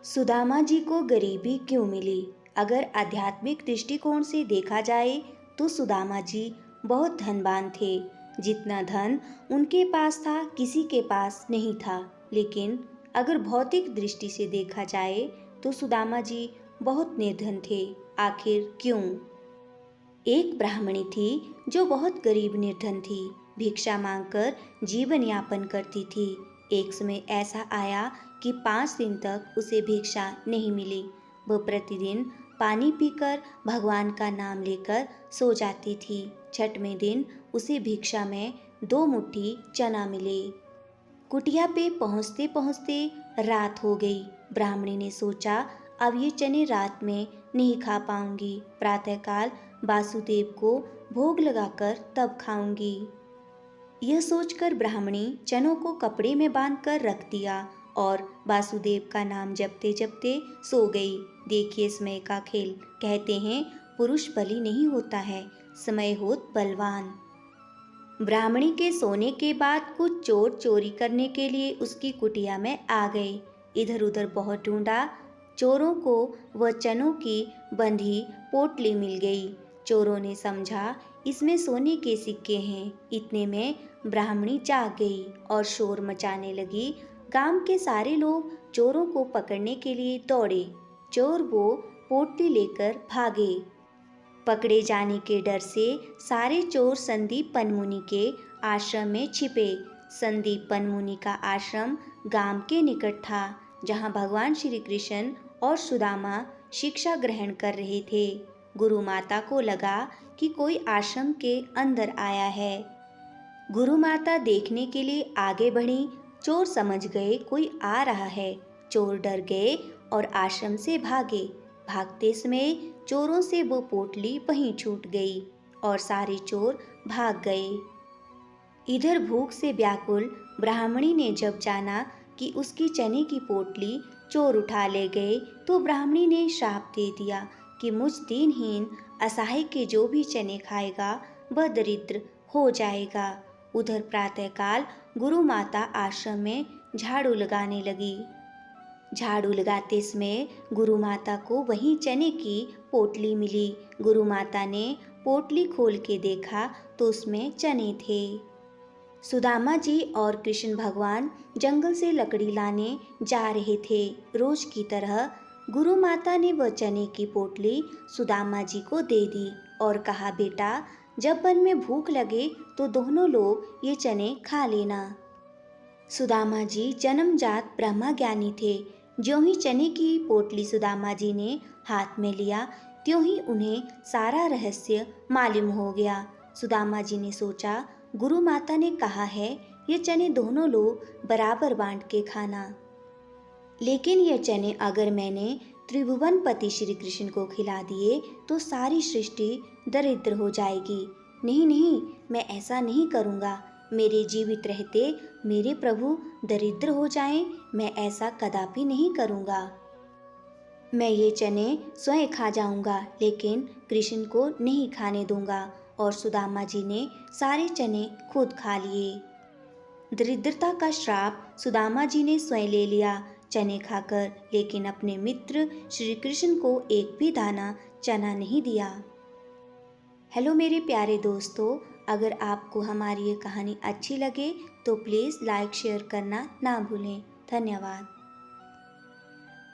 सुदामा जी को गरीबी क्यों मिली? अगर आध्यात्मिक दृष्टिकोण से देखा जाए तो सुदामा जी बहुत धनवान थे। जितना धन उनके पास था किसी के पास नहीं था। लेकिन अगर भौतिक दृष्टि से देखा जाए तो सुदामा जी बहुत निर्धन थे। आखिर क्यों? एक ब्राह्मणी थी जो बहुत गरीब निर्धन थी। भिक्षा मांगकर जीवन यापन करती थी। एक समय ऐसा आया कि 5 दिन तक उसे भिक्षा नहीं मिली। वह प्रतिदिन पानी पीकर भगवान का नाम लेकर सो जाती थी। 6वें दिन उसे भिक्षा में 2 मुट्ठी चना मिले। कुटिया पे पहुँचते पहुँचते रात हो गई। ब्राह्मणी ने सोचा अब ये चने रात में नहीं खा पाऊंगी, प्रातःकाल वासुदेव को भोग लगाकर तब खाऊंगी। यह सोचकर ब्राह्मणी चनों को कपड़े में बांधकर रख दिया और वासुदेव का नाम जपते जपते सो गई। देखिए समय का खेल। कहते हैं पुरुष बली नहीं होता है, समय होत बलवान। ब्राह्मणी के सोने के बाद कुछ चोर चोरी करने के लिए उसकी कुटिया में आ गए। इधर उधर बहुत ढूंढा। चोरों को वह चनों की बंधी पोटली मिल गई। चोरों ने समझा इसमें सोने के सिक्के हैं। इतने में ब्राह्मणी जाग गई और शोर मचाने लगी। गांव के सारे लोग चोरों को पकड़ने के लिए दौड़े। चोर वो पोटली लेकर भागे। पकड़े जाने के डर से सारे चोर संदीप मुनि के आश्रम में छिपे। संदीप मुनि का आश्रम गांव के निकट था, जहां भगवान श्री कृष्ण और सुदामा शिक्षा ग्रहण कर रहे थे। गुरु माता को लगा कि कोई आश्रम के अंदर आया है। गुरु माता देखने के लिए आगे बढ़ी। चोर समझ गए कोई आ रहा है। चोर डर गए और आश्रम से भागे। भागते समय चोरों से वो पोटली वहीं छूट गई और सारे चोर भाग गए। इधर भूख से व्याकुल ब्राह्मणी ने जब जाना कि उसकी चने की पोटली चोर उठा ले गए तो ब्राह्मणी ने श्राप दे दिया कि मुझ दीनहीन असहाय के जो भी चने खाएगा वह दरिद्र हो जाएगा। उधर प्रातःकाल गुरु माता आश्रम में झाड़ू लगाने लगी। झाड़ू लगाते समय गुरु माता को वहीं चने की पोटली मिली। गुरु माता ने पोटली खोल के देखा तो उसमें चने थे। सुदामा जी और कृष्ण भगवान जंगल से लकड़ी लाने जा रहे थे। रोज की तरह गुरु माता ने वह चने की पोटली सुदामा जी को दे दी और कहा बेटा जब वन में भूख लगे तो दोनों लोग ये चने खा लेना। सुदामा जी जन्मजात ब्रह्मा ज्ञानी थे। ज्यों ही चने की पोटली सुदामा जी ने हाथ में लिया त्यों ही उन्हें सारा रहस्य मालूम हो गया। सुदामा जी ने सोचा गुरु माता ने कहा है ये चने दोनों लोग बराबर बांट के खाना, लेकिन ये चने अगर मैंने त्रिभुवन पति श्री कृष्ण को खिला दिए तो सारी सृष्टि दरिद्र हो जाएगी। नहीं नहीं, मैं ऐसा नहीं करूँगा। मेरे जीवित रहते मेरे प्रभु दरिद्र हो जाएं, मैं ऐसा कदापि नहीं करूँगा। मैं ये चने स्वयं खा जाऊँगा, लेकिन कृष्ण को नहीं खाने दूंगा। और सुदामा जी ने सारे चने खुद खा लिए। दरिद्रता का श्राप सुदामा जी ने स्वयं ले लिया चने खाकर, लेकिन अपने मित्र श्री कृष्ण को एक भी दाना चना नहीं दिया। हेलो मेरे प्यारे दोस्तों, अगर आपको हमारी ये कहानी अच्छी लगे तो प्लीज़ लाइक शेयर करना ना भूलें। धन्यवाद।